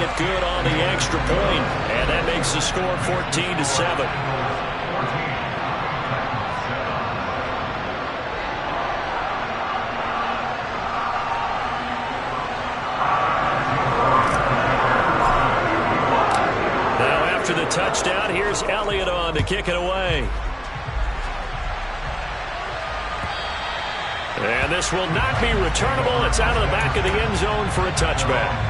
it good on the extra point, and that makes the score 14-7. After the touchdown, here's Elliott on to kick it away. And this will not be returnable. It's out of the back of the end zone for a touchback.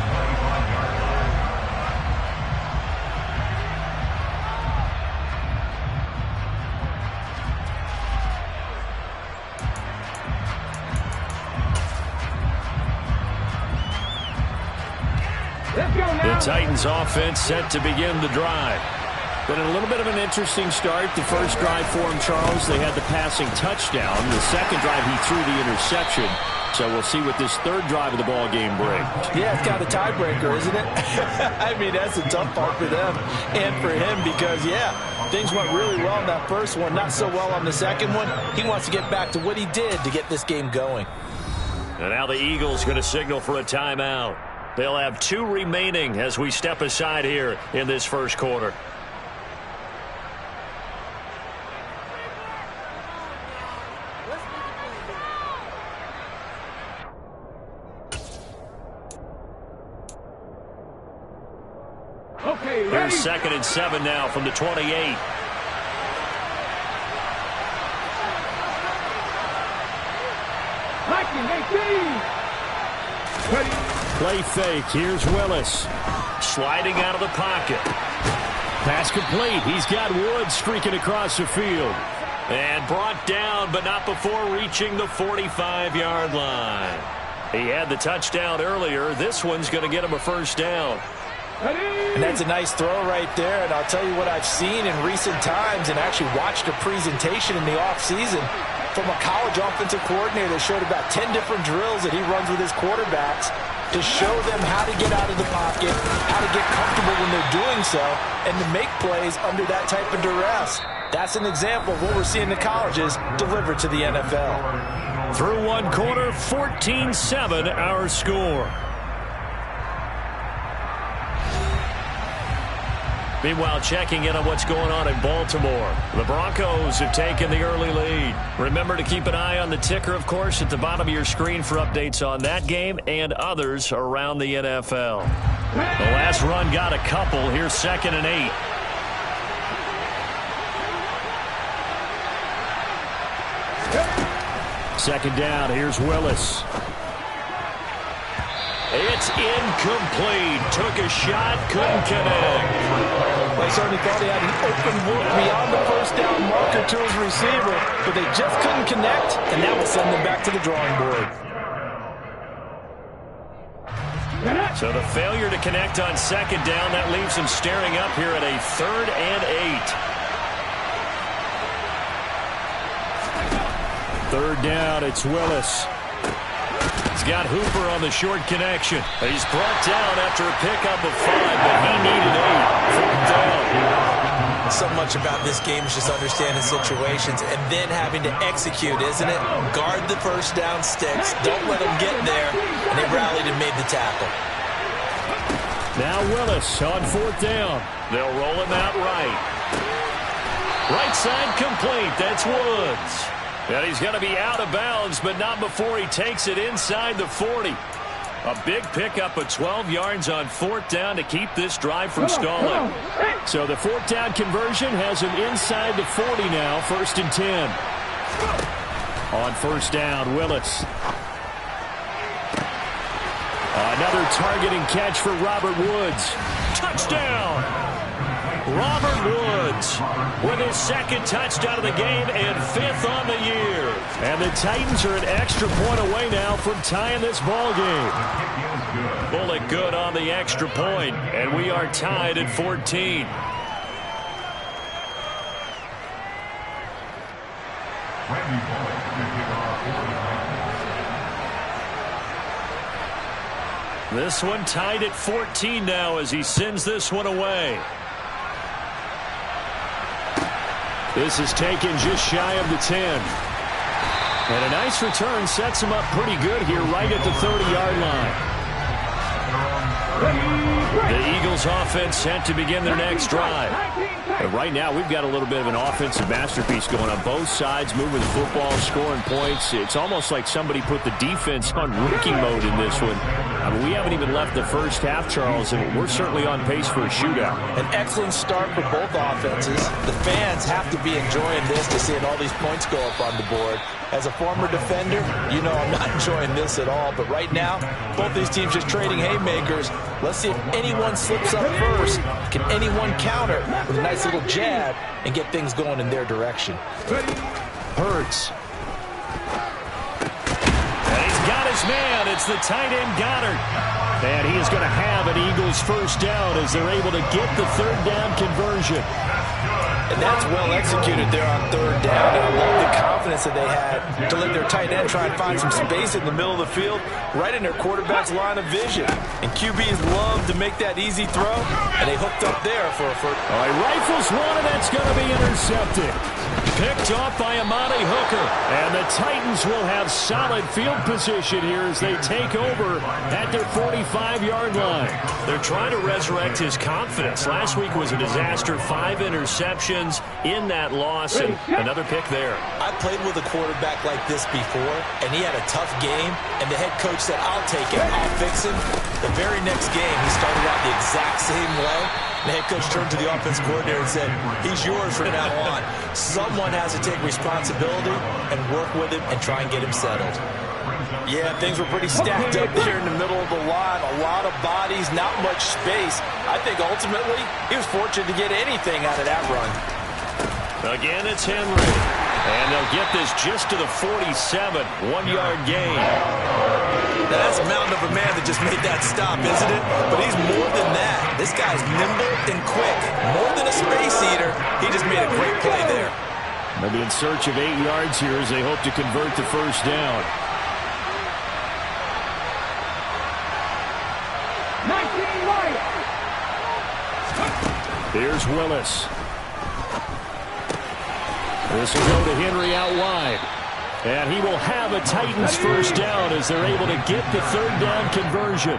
The Titans offense set to begin the drive. Been a little bit of an interesting start. The first drive for him, Charles, they had the passing touchdown. The second drive, he threw the interception. So we'll see what this third drive of the ball game brings. Yeah, it's kind of a tiebreaker, isn't it? I mean, that's a tough part for them and for him because, yeah, things went really well in that first one, not so well on the second one. He wants to get back to what he did to get this game going. And now the Eagles going to signal for a timeout. They'll have 2 remaining as we step aside here in this first quarter. Okay, here's 2nd and 7 now from the 28. Play fake. Here's Willis. Sliding out of the pocket. Pass complete. He's got Woods streaking across the field. And brought down, but not before reaching the 45-yard line. He had the touchdown earlier. This one's going to get him a first down. And that's a nice throw right there. And I'll tell you what I've seen in recent times and actually watched a presentation in the offseason from a college offensive coordinator that showed about 10 different drills that he runs with his quarterbacks to show them how to get out of the pocket, how to get comfortable when they're doing so, and to make plays under that type of duress. That's an example of what we're seeing in the colleges delivered to the NFL. Through one quarter, 14-7 our score. Meanwhile, checking in on what's going on in Baltimore. The Broncos have taken the early lead. Remember to keep an eye on the ticker, of course, at the bottom of your screen for updates on that game and others around the NFL. The last run got a couple. Here's 2nd and 8. Second down. Here's Willis. It's incomplete. Took a shot, couldn't connect. They certainly thought he had an open look beyond the first down marker to his receiver, but they just couldn't connect, and that will send them back to the drawing board. So the failure to connect on second down, that leaves them staring up here at a 3rd and 8. Third down, it's Willis. He's got Hooper on the short connection. He's brought down after a pickup of 5, but he needed 8. Fourth down. So much about this game is just understanding situations and then having to execute, isn't it? Guard the first down sticks. Don't let them get there. And they rallied and made the tackle. Now Willis on 4th down. They'll roll him out right. Right side complete. That's Woods. And he's going to be out of bounds, but not before he takes it inside the 40. A big pickup of 12 yards on 4th down to keep this drive from stalling. So the 4th down conversion has him inside the 40 now, 1st and 10. On 1st down, Willis. Another targeting catch for Robert Woods. Touchdown! Robert Woods with his 2nd touchdown of the game and 5th on the year. And the Titans are an extra point away now from tying this ball game. Bullet good on the extra point, and we are tied at 14. This one tied at 14 now as he sends this one away. This is taken just shy of the 10. And a nice return sets him up pretty good here right at the 30-yard line. The Eagles offense set to begin their next drive. Right now, we've got a little bit of an offensive masterpiece going on both sides, moving the football, scoring points. It's almost like somebody put the defense on rookie mode in this one. I mean, we haven't even left the first half, Charles, and we're certainly on pace for a shootout. An excellent start for both offenses. The fans have to be enjoying this to seeing all these points go up on the board. As a former defender, you know I'm not enjoying this at all. But right now, both these teams just trading haymakers. Let's see if anyone slips up first. Can anyone counter with a nice little jab and get things going in their direction? Hurts. And he's got his man. It's the tight end Goddard. And he is going to have an Eagles first down as they're able to get the third down conversion. And that's well executed there on third down. And I love the confidence that they had to let their tight end try and find some space in the middle of the field, right in their quarterback's line of vision. And QBs love to make that easy throw, and they hooked up there for a first. All right, rifles one, and that's going to be intercepted. Picked off by Amani Hooker. And the Titans will have solid field position here as they take over at their 45-yard line. They're trying to resurrect his confidence. Last week was a disaster. 5 interceptions in that loss, and another pick there. I played with a quarterback like this before, and he had a tough game, and the head coach said, I'll take him, I'll fix him. The very next game, he started out the exact same way. The head coach turned to the offense coordinator and said, he's yours from now on. Someone has to take responsibility and work with him and try and get him settled. Yeah, things were pretty stacked up there in the middle of the line. A lot of bodies, not much space. I think ultimately he was fortunate to get anything out of that run. Again, it's Henry. And they'll get this just to the 47. 1-yard gain. Now, that's a mountain of a man that just made that stop, isn't it? But he's more than that. This guy's nimble and quick. More than a space eater. He just made a great play there. They'll be in search of 8 yards here as they hope to convert the first down. 19 right. Here's Willis. This will go to Henry out wide. And he will have a Titans first down as they're able to get the third down conversion.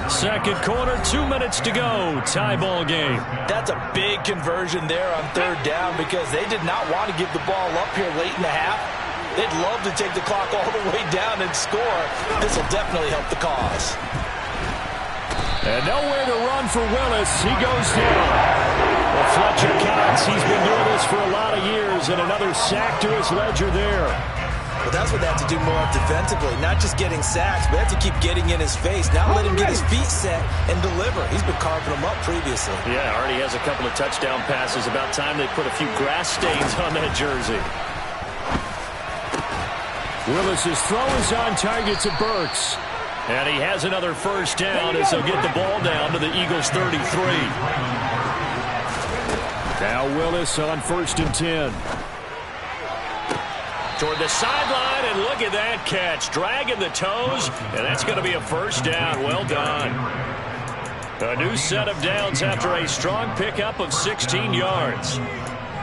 Second quarter, 2 minutes to go. Tie ball game. That's a big conversion there on third down because they did not want to give the ball up here late in the half. They'd love to take the clock all the way down and score. This will definitely help the cause. And nowhere to run for Willis. He goes down. Well, Fletcher counts. He's been doing this for a lot of years, and another sack to his ledger there. But that's what they have to do more of defensively. Not just getting sacks, but they have to keep getting in his face. Not let him get his feet set and deliver. He's been carving them up previously. Yeah, already has a couple of touchdown passes. About time they put a few grass stains on that jersey. Willis's throw is on target to Burks. And he has another first down as they'll get the ball down to the Eagles' 33. Now Willis on 1st and 10. Toward the sideline, and look at that catch. Dragging the toes, and that's going to be a first down. Well done. A new set of downs after a strong pickup of 16 yards.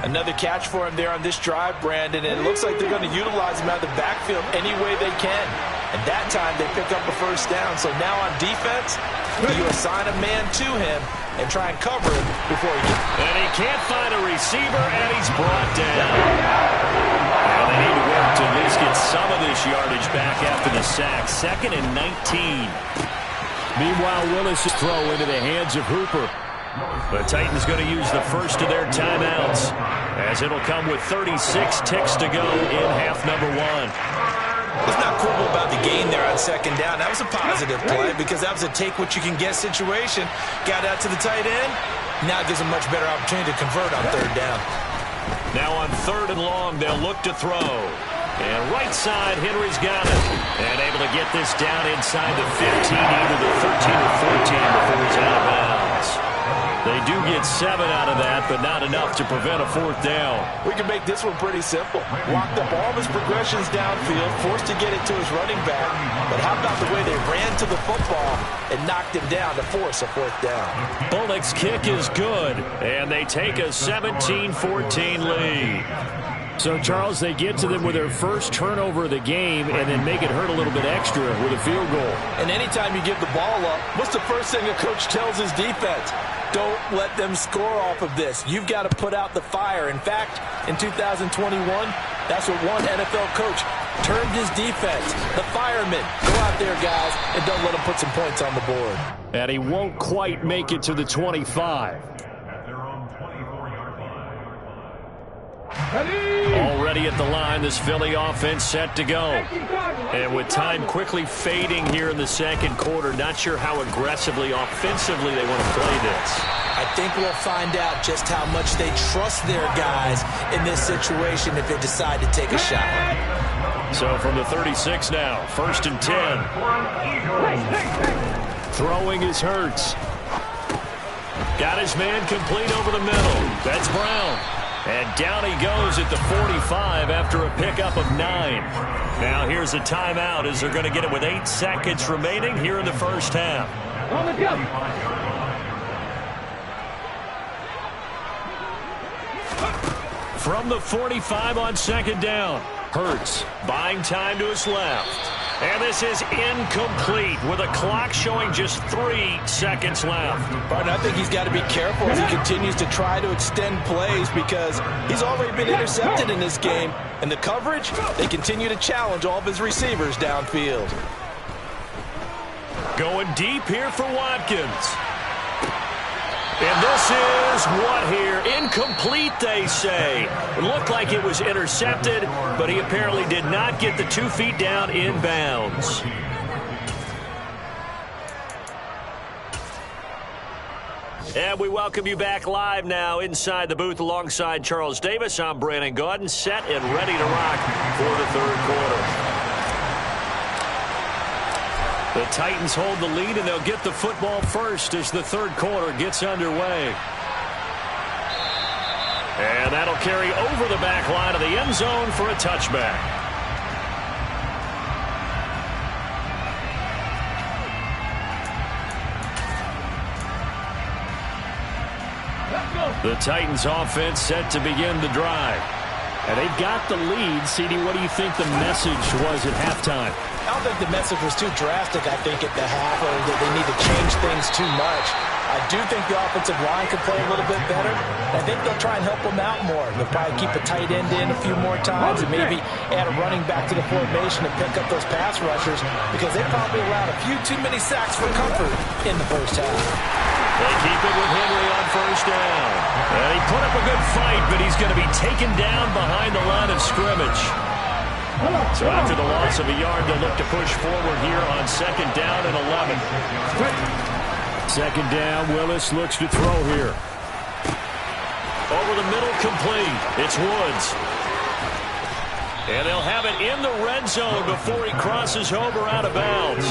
Another catch for him there on this drive, Brandon, and it looks like they're going to utilize him out of the backfield any way they can. And that time they pick up a first down. So now on defense, you assign a man to him and try and cover him before he gets. And he can't find a receiver, and he's brought down. And they need to work to at least get some of this yardage back after the sack. 2nd and 19. Meanwhile, Willis' throw into the hands of Hooper. The Titans going to use the first of their timeouts as it'll come with 36 ticks to go in half number 1. It's not cool about the gain there on 2nd down. That was a positive play because that was a take-what-you-can-get situation. Got out to the tight end. Now it gives them much better opportunity to convert on 3rd down. Now on 3rd and long, they'll look to throw. And right side, Henry's got it. And able to get this down inside the 15, either the 13 or 14 before he's out of bounds. They do get 7 out of that, but not enough to prevent a 4th down. We can make this one pretty simple. Locked up all of his progressions downfield, forced to get it to his running back. But how about the way they ran to the football and knocked him down to force a 4th down? Bullock's kick is good, and they take a 17-14 lead. So, Charles, they get to them with their first turnover of the game and then make it hurt a little bit extra with a field goal. And anytime you give the ball up, what's the first thing a coach tells his defense? Don't let them score off of this. You've got to put out the fire. In fact, in 2021, that's what one NFL coach termed his defense, the firemen. Go out there, guys, and don't let them put some points on the board. And he won't quite make it to the 25. Already at the line, this Philly offense set to go. And with time quickly fading here in the second quarter, not sure how aggressively, offensively they want to play this. I think we'll find out just how much they trust their guys in this situation if they decide to take a shot. So from the 36 now, 1st and 10. Throwing is Hurts. Got his man complete over the middle. That's Brown. And down he goes at the 45 after a pickup of 9. Now here's a timeout as they're going to get it with 8 seconds remaining here in the first half. On the jump. From the 45 on 2nd down. Hurts buying time to his left. And this is incomplete with a clock showing just 3 seconds left. But I think he's got to be careful as he continues to try to extend plays because he's already been intercepted in this game. And the coverage, they continue to challenge all of his receivers downfield. Going deep here for Watkins. And this is what here? Incomplete, they say. It looked like it was intercepted, but he apparently did not get the 2 feet down in bounds. And we welcome you back live now inside the booth alongside Charles Davis. I'm Brandon Gaudin, set and ready to rock for the third quarter. The Titans hold the lead, and they'll get the football first as the third quarter gets underway. And that'll carry over the back line of the end zone for a touchback. The Titans offense set to begin the drive. And they've got the lead. CD, what do you think the message was at halftime? I don't think the message was too drastic, I think, at the half, or that they need to change things too much. I do think the offensive line could play a little bit better. I think they'll try and help them out more. They'll probably keep a tight end in a few more times and maybe add a running back to the formation to pick up those pass rushers because they probably allowed a few too many sacks for comfort in the first half. They keep it with Henry on first down. And he put up a good fight, but he's going to be taken down behind the line of scrimmage. So after the loss of a yard, they'll look to push forward here on 2nd down and 11. 2nd down, Willis looks to throw here. Over the middle, complete. It's Woods. And they'll have it in the red zone before he crosses over out of bounds.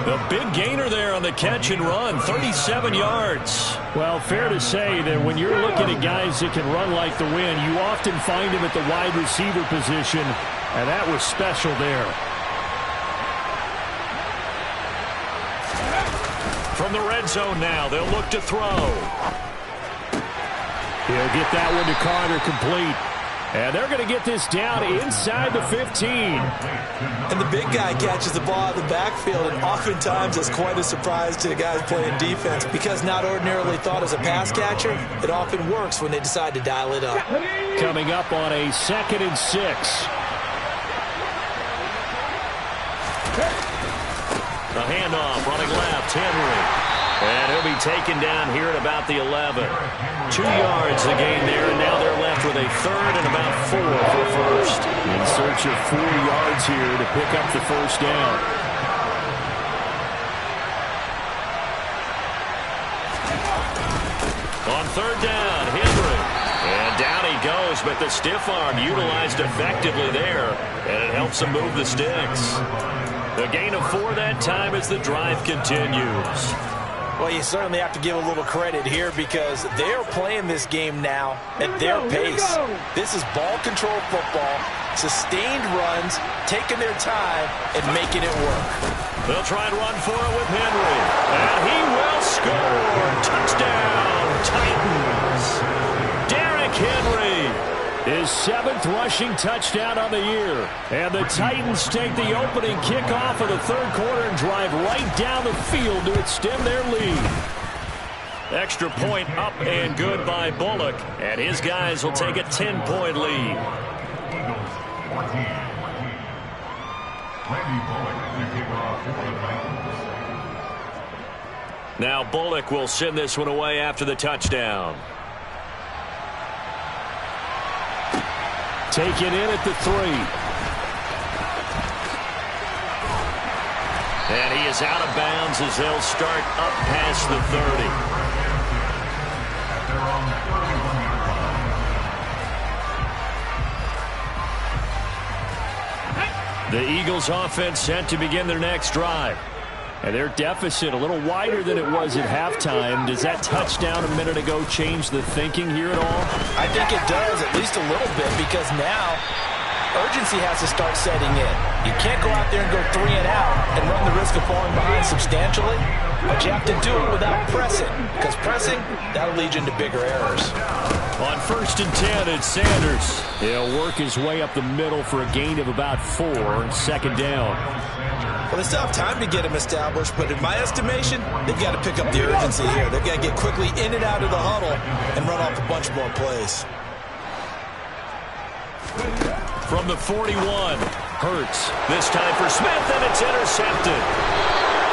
The big gainer there on the catch and run, 37 yards. Well, fair to say that when you're looking at guys that can run like the wind, you often find him at the wide receiver position, and that was special there. From the red zone now, they'll look to throw. He'll get that one to Carter, complete. And they're going to get this down inside the 15. And the big guy catches the ball out of the backfield, and oftentimes it's quite a surprise to the guys playing defense because not ordinarily thought as a pass catcher, it often works when they decide to dial it up. Coming up on a 2nd and 6. A handoff, running left, Henry. And he'll be taken down here at about the 11. 2 yards the gain there, and now they're left with a 3rd and about 4 for first. In search of 4 yards here to pick up the first down. On 3rd down, Henry. And down he goes, but the stiff arm utilized effectively there, and it helps him move the sticks. The gain of 4 that time as the drive continues. Well, you certainly have to give a little credit here because they're playing this game now at their pace. This is ball control football, sustained runs, taking their time, and making it work. They'll try and run for it with Henry. And he will score. Touchdown, Titans. Derrick Henry. His 7th rushing touchdown on the year. And the Titans take the opening kickoff of the third quarter and drive right down the field to extend their lead. Extra point up and good by Bullock. And his guys will take a 10-point lead. Now Bullock will send this one away after the touchdown. Taken in at the 3. And he is out of bounds as they'll start up past the 30. The Eagles offense set to begin their next drive. And their deficit a little wider than it was at halftime. Does that touchdown a minute ago change the thinking here at all? I think it does, at least a little bit, because now urgency has to start setting in. You can't go out there and go 3 and out and run the risk of falling behind substantially, but you have to do it without pressing, because pressing, that'll lead you into bigger errors. On 1st and 10, it's Sanders. He'll work his way up the middle for a gain of about 4, 2nd down. Well, they still have time to get him established, but in my estimation, they've got to pick up the urgency here. They've got to get quickly in and out of the huddle and run off a bunch more plays. From the 41, Hurts. This time for Smith, and it's intercepted.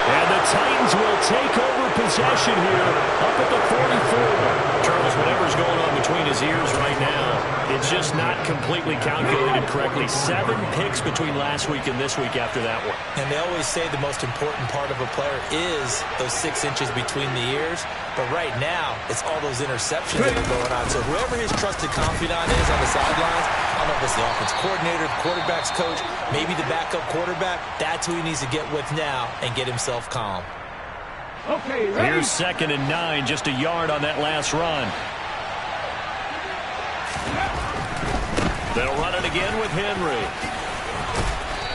And the Titans will take over possession here up at the 44. Charles, whatever's going on between his ears right now, it's just not completely calculated correctly. 7 picks between last week and this week after that one. And they always say the most important part of a player is those 6 inches between the ears. But right now, it's all those interceptions that are going on. So whoever his trusted confidant is on the sidelines, I don't know if it's the offense coordinator, the quarterback's coach, maybe the backup quarterback, that's who he needs to get with now and get himself calm. Okay, ready? Here's 2nd and 9, just a yard on that last run. They'll run it again with Henry.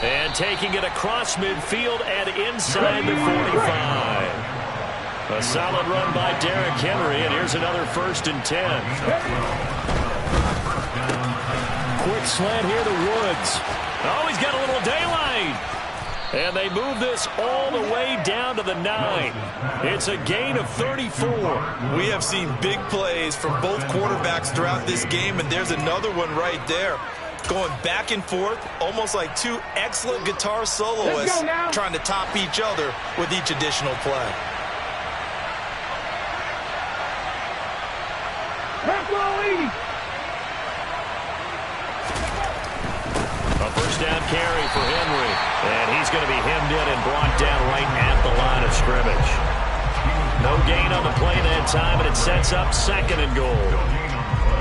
And taking it across midfield and inside the 45. A solid run by Derrick Henry, and here's another 1st and 10. Quick slant here to Woods. Oh, he's got a little daylight. And they move this all the way down to the 9. It's a gain of 34. We have seen big plays from both quarterbacks throughout this game, and there's another one right there. Going back and forth, almost like 2 excellent guitar soloists trying to top each other with each additional play. A 1st down carry for Henry. And he's going to be hemmed in and brought down right at the line of scrimmage. No gain on the play that time, and it sets up 2nd and goal.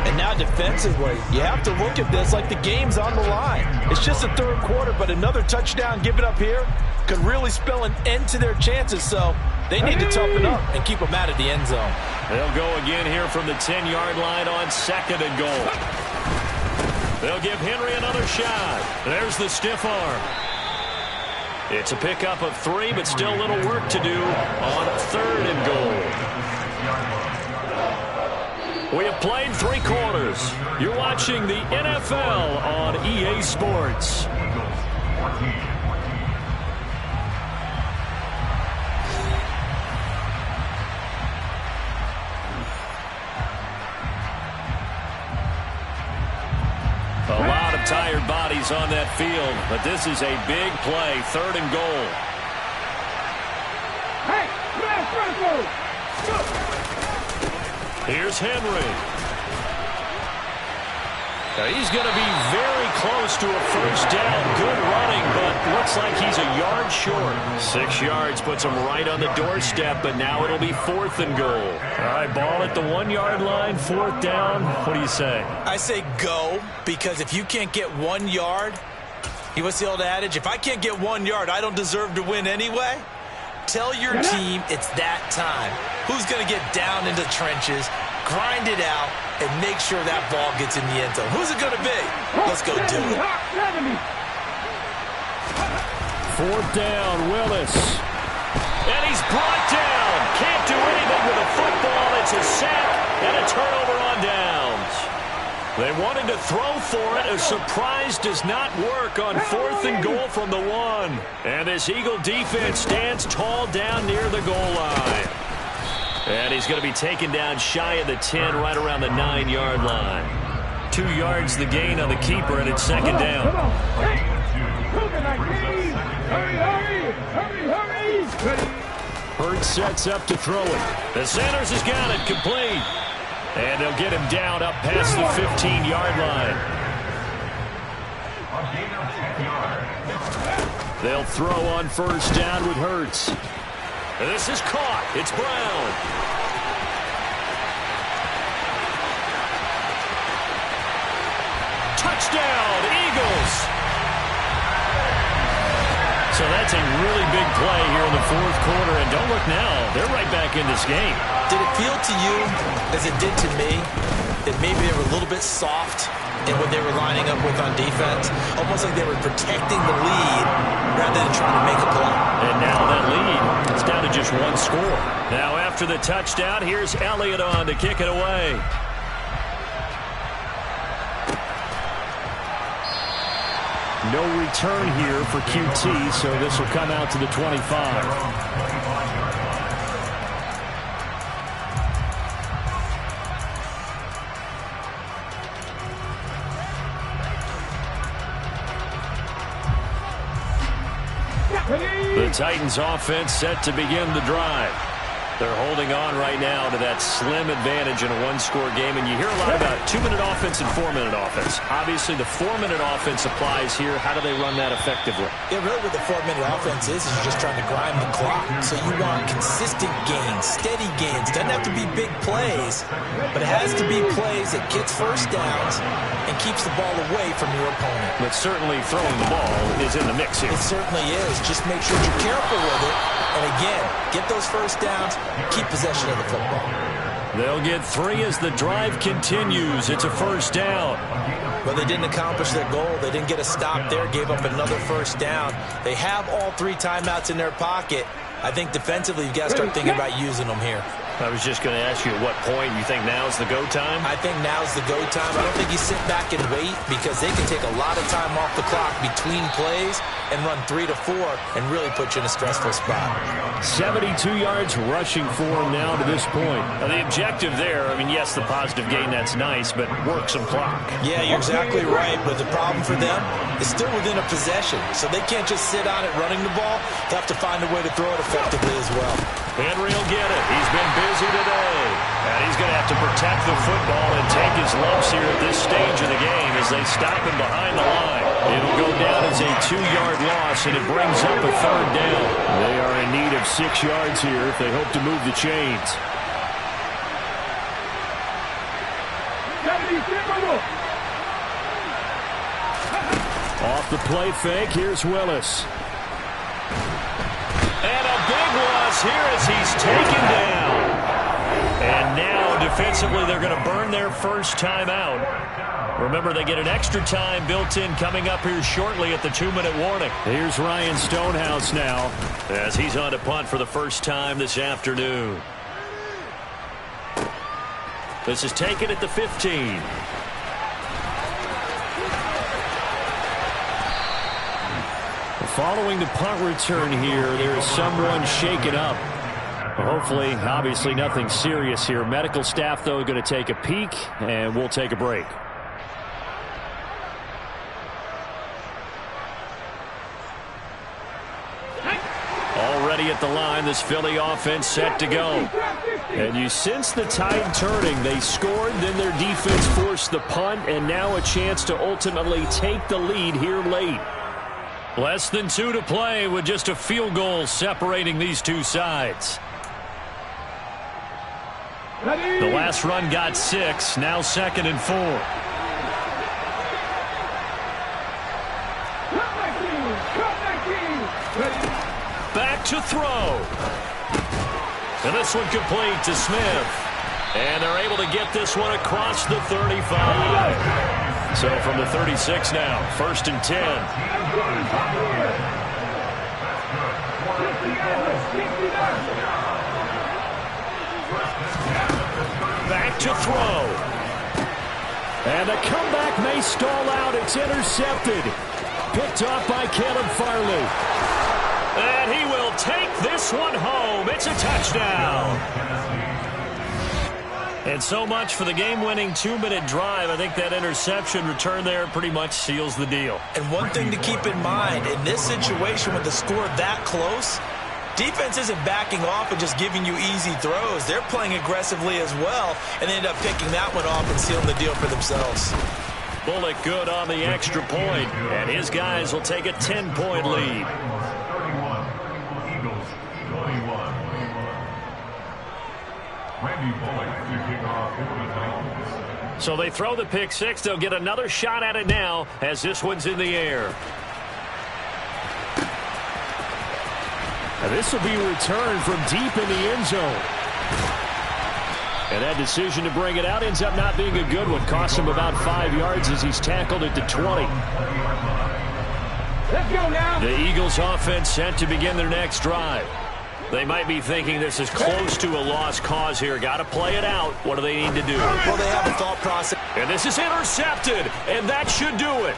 And now defensively, you have to look at this like the game's on the line. It's just the 3rd quarter, but another touchdown given up here could really spell an end to their chances. So they need to toughen up and keep them out of the end zone. They'll go again here from the 10-yard line on 2nd and goal. They'll give Henry another shot. There's the stiff arm. It's a pickup of 3, but still a little work to do on 3rd and goal. We have played 3 quarters. You're watching the NFL on EA Sports. A lot of tired bodies on that field, but this is a big play, 3rd and goal. Hey, Here's Henry. Now he's going to be very close to a 1st down. Good running, but looks like he's a yard short. 6 yards puts him right on the doorstep, but now it'll be 4th and goal. All right, ball at the 1-yard line, 4th down. What do you say? I say go, because if you can't get 1 yard, what's the old adage? If I can't get 1 yard, I don't deserve to win anyway. Tell your team it's that time. Who's going to get down into the trenches, grind it out, and make sure that ball gets in the end zone? Who's it going to be? Let's go do it. 4th down, Willis. And he's brought down. Can't do anything with a football. It's a sack and a turnover on downs. They wanted to throw for it. A surprise does not work on 4th and goal from the 1. And this Eagle defense stands tall down near the goal line. And he's going to be taken down shy of the 10, right around the 9-yard line. 2 yards the gain on the keeper, and it's second down. Hurts sets up to throw it. The Sanders has got it, complete. And they'll get him down up past the 15-yard line. They'll throw on first down with Hurts. And this is caught. It's Brown. Touchdown, Eagles. So that's a really big play here in the 4th quarter. And don't look now, they're right back in this game. Did it feel to you, as it did to me, that maybe they were a little bit soft in what they were lining up with on defense? Almost like they were protecting the lead rather than trying to make a play. And now that lead, it's down to just 1 score. Now after the touchdown, here's Elliott on to kick it away. No return here for QT, so this will come out to the 25. The Titans offense set to begin the drive. They're holding on right now to that slim advantage in a 1-score game. And you hear a lot about 2-minute offense and 4-minute offense. Obviously, the 4-minute offense applies here. How do they run that effectively? Yeah, really what the 4-minute offense is you're just trying to grind the clock. So you want consistent gains, steady gains. Doesn't have to be big plays, but it has to be plays that gets first downs and keeps the ball away from your opponent. But certainly throwing the ball is in the mix here. It certainly is. Just make sure you're careful with it. And again, get those first downs, keep possession of the football. They'll get 3 as the drive continues. It's a first down. Well, they didn't accomplish their goal. They didn't get a stop there, gave up another first down. They have all 3 timeouts in their pocket. I think defensively, you've got to start thinking about using them here. I was just going to ask you at what point you think now's the go time? I think now's the go time. I don't think you sit back and wait because they can take a lot of time off the clock between plays and run 3 to 4 and really put you in a stressful spot. 72 yards rushing for him now to this point. Now the objective there, I mean, yes, the positive gain, that's nice, but work some clock. Yeah, you're exactly right, but the problem for them is still within a possession, so they can't just sit on it running the ball. They have to find a way to throw it effectively as well. Henry will get it. He's been busy today. And he's going to have to protect the football and take his lumps here at this stage of the game as they stop him behind the line. It'll go down as a 2-yard loss, and it brings up a 3rd down. They are in need of 6 yards here if they hope to move the chains. Off the play fake, here's Willis. And a big loss here as he's taken down. And now defensively they're going to burn their first time out. Remember, they get an extra time built in coming up here shortly at the 2-minute warning. Here's Ryan Stonehouse now as he's on to punt for the first time this afternoon. This is taken at the 15. Following the punt return here, there is someone shaken up. Hopefully, obviously nothing serious here. Medical staff, though, going to take a peek, and we'll take a break. Already at the line, this Philly offense set to go. And you sense the tide turning. They scored, then their defense forced the punt, and now a chance to ultimately take the lead here late. Less than 2 to play with just a field goal separating these two sides. The last run got 6, now 2nd and 4. Back to throw. And this one complete to Smith. And they're able to get this one across the 35. So from the 36 now, 1st and 10. Back to throw. And the comeback may stall out. It's intercepted. Picked off by Caleb Farley. And he will take this one home. It's a touchdown. And so much for the game-winning 2-minute drive. I think that interception return there pretty much seals the deal. And one thing to keep in mind, in this situation with the score that close, defense isn't backing off and just giving you easy throws. They're playing aggressively as well, and they end up picking that one off and sealing the deal for themselves. Bullock good on the extra point, and his guys will take a 10-point lead. So they throw the pick six. They'll get another shot at it now as this one's in the air. And this will be returned from deep in the end zone. And that decision to bring it out ends up not being a good one. Costs him about 5 yards as he's tackled at the 20. Let's go now. The Eagles offense set to begin their next drive. They might be thinking this is close to a lost cause here. Got to play it out. What do they need to do? Well, they have a thought process. And this is intercepted, and that should do it.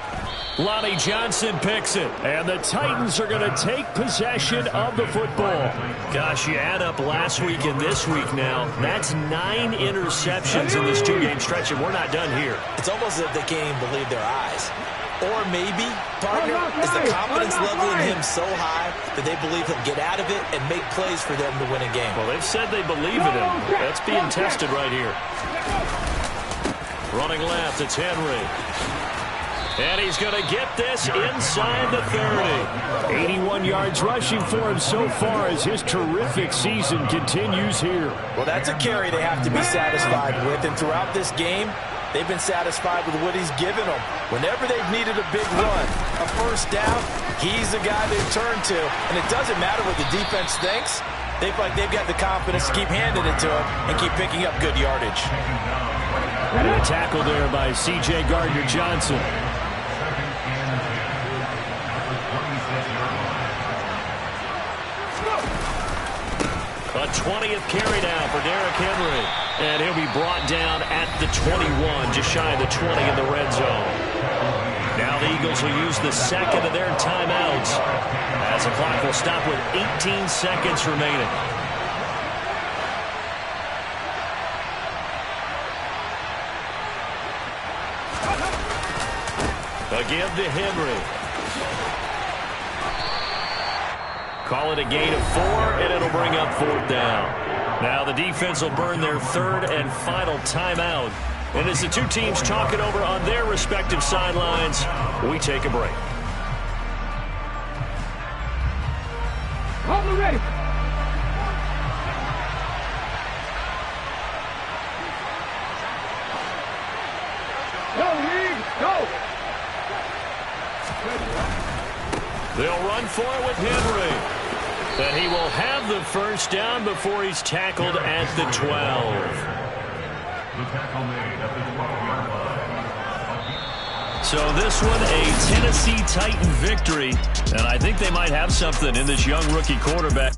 Lonnie Johnson picks it, and the Titans are going to take possession of the football. Gosh, you add up last week and this week now, that's 9 interceptions in this 2-game stretch, and we're not done here. It's almost as if they can't even believe their eyes. Or maybe, partner, is the confidence level in him so high that they believe he'll get out of it and make plays for them to win a game. Well, they've said they believe in him. That's being tested right here. Running left, it's Henry. And he's going to get this inside the 30. 81 yards rushing for him so far as his terrific season continues here. Well, that's a carry they have to be satisfied with. And throughout this game, they've been satisfied with what he's given them. Whenever they've needed a big run, a first down, he's the guy they've turned to. And it doesn't matter what the defense thinks. They feel like they've got the confidence to keep handing it to him and keep picking up good yardage. And a tackle there by C.J. Gardner-Johnson. A 20th carry now for Derrick Henry. And he'll be brought down at the 21, just shy of the 20 in the red zone. Now the Eagles will use the second of their timeouts as the clock will stop with 18 seconds remaining. Again to Henry. Call it a gain of 4, and it'll bring up 4th down. Now the defense will burn their 3rd and final timeout. And as the two teams talk it over on their respective sidelines, we take a break. Hold ready. Go, League, go. They'll run for it with Henry. And he will have the first down before he's tackled at the 12. So this one, a Tennessee Titan victory. And I think they might have something in this young rookie quarterback.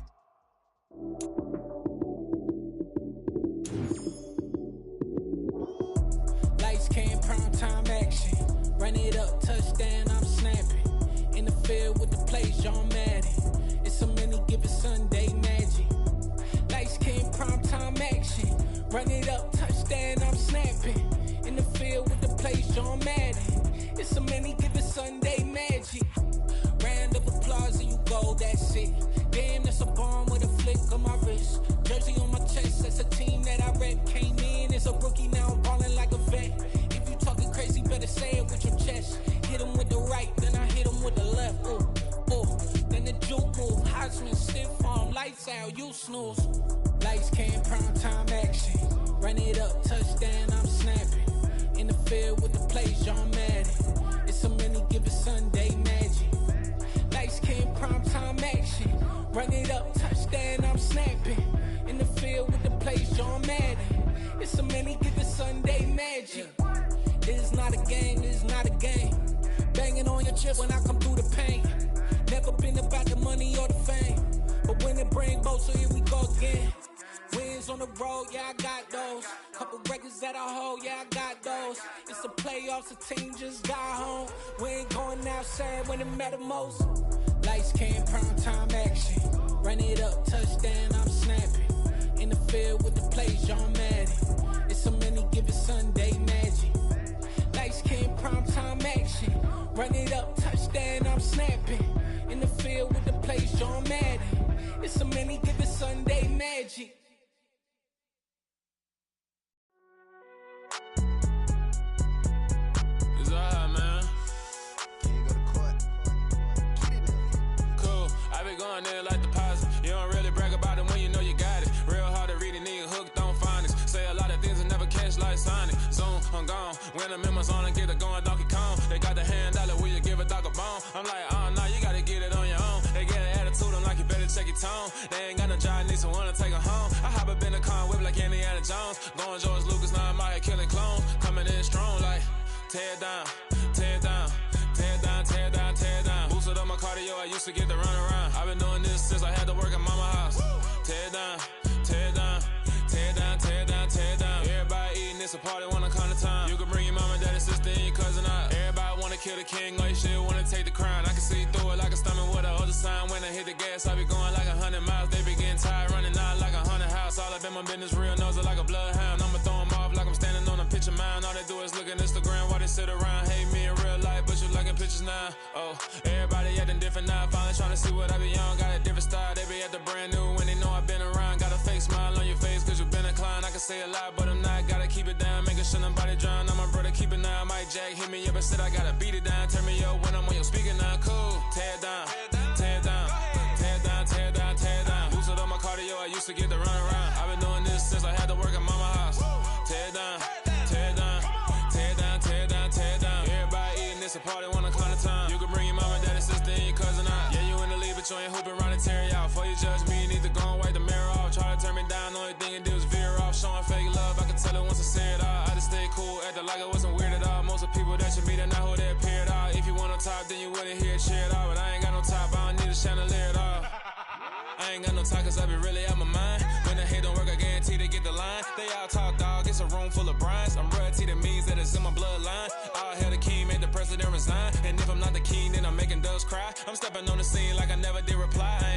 Lights came, prime time action. Run it up, touchdown, I'm snapping. In the field with the plays, John Madden. It's so many give it Sunday magic. Lights came, prime time action. Run it up, touchdown, I'm snapping. In the field with the plays, John Madden. It's so many give it Sunday magic. Round of applause and you go, that's it. Damn, that's a bomb with a flick on my wrist. Jersey on my chest, that's a team that I rep. Came in as a rookie, now I'm balling like a vet. If you talking crazy, better say it with your chest. Hit him with the right, then I hit him with the left. Ooh, ooh. Then the juke move, Heisman, stiff arm, lights out, you snooze. Lights came, prime time action. Run it up, touchdown, I'm snapping. In the field with the plays, John Madden. It's so many give it Sunday magic. Lights came, prime time action. Run it up, touchdown, I'm snapping. In the field with the plays, John Madden. It's so many give it Sunday magic. This is not a game, this is not a game. Banging on your chest when I come through the pain. Never been about the money or the fame. But when it bring both, so here we go again. Wins on the road, yeah, I got those. Couple records that I hold, yeah, I got those. It's the playoffs, the team just got home. We ain't going outside when it matter most. Lights came, prime time action. Run it up, touchdown, I'm snapping. In the field with the plays, John Madden. It's so many given Sunday magic. Lights came, prime time action. Run it up, touchdown, I'm snapping. In the field with the plays, John Madden. It's so many given Sunday magic. It's alright, man. Can you go to court? Get it up. Cool. I been going there like deposit. You don't really brag about it when you know you got it. Real hard to read it, nigga hooked on phonics. Say a lot of things and never catch like Sonic. Zoom, I'm gone. When I'm in my zone, I get it going Donkey Kong. They got the $100, will you give a dog a bone? I'm like, oh, no, you gotta get it on your own. They get an attitude, I'm like, you better check your tone. They ain't got no job, need someone to take her home. I hop up in the car, whip like Indiana Jones. Going George Lucas, now I'm out here killing clones. Coming in strong like, tear down, tear down, tear down, tear down, tear down. Boosted up my cardio, I used to get to run around. I've been doing this since I had to work at mama house. Tear down, tear down, tear down, tear down, tear down. Everybody eating, it's a party when I come to time. You can bring your mama, daddy, sister, and your cousin out. Everybody wanna kill the king, or you shit wanna take the crown. I can see through it like a stomach with a other sign. When I hit the gas, I be going like 100 miles. They be getting tired, running out like 100 house. All up in my business, real nose like a bloodhound. I'ma throw 'em off like I'm standing on a picture mound. All they do is look at Instagram while they sit around. Hate me in real life, but you liking pictures now. Oh, everybody acting different now. Finally trying to see what I be on. Got a different style, they be at the brand new when they know I've been around. Got a fake smile on your face cause you been inclined. I can say a lot, but I'm not. Gotta keep it down, making sure nobody drown. I'm my brother, keep it now. Mike Jack hit me up and said I gotta beat it down. Turn me up when I'm on your speaker now. Cool, tear down, tear down, tear down, tear down, tear down. Boosted up my cardio, I used to get to run around. I've been doing this since I had to work at mama house. Tear down, tear down, tear down, tear down, tear down. Everybody eating, it's a party when I come to time. You can bring your mama, daddy, sister, and your cousin out. Yeah, you in the lead, but you ain't hooping around and tear you out. Before you judge me, you need to go and wipe the mirror off. Try to turn me down, the only thing you do is veer off. Showing fake love, I can tell it once I say it all. I just stay cool, acting like it wasn't weird at all. Most of the people that you meet are not who they appear at all. If you want on top, then you wouldn't hear it cheer at all. But I ain't got no top, I don't need a chandelier at all. I ain't got no time cause I be really out my mind. When the hate don't work, I guarantee they get the line. They all talk dog, it's a room full of brines. I'm royalty, that means that it's in my bloodline. All hail the king, made the president resign. And if I'm not the king, then I'm making doves cry. I'm stepping on the scene like I never did reply. I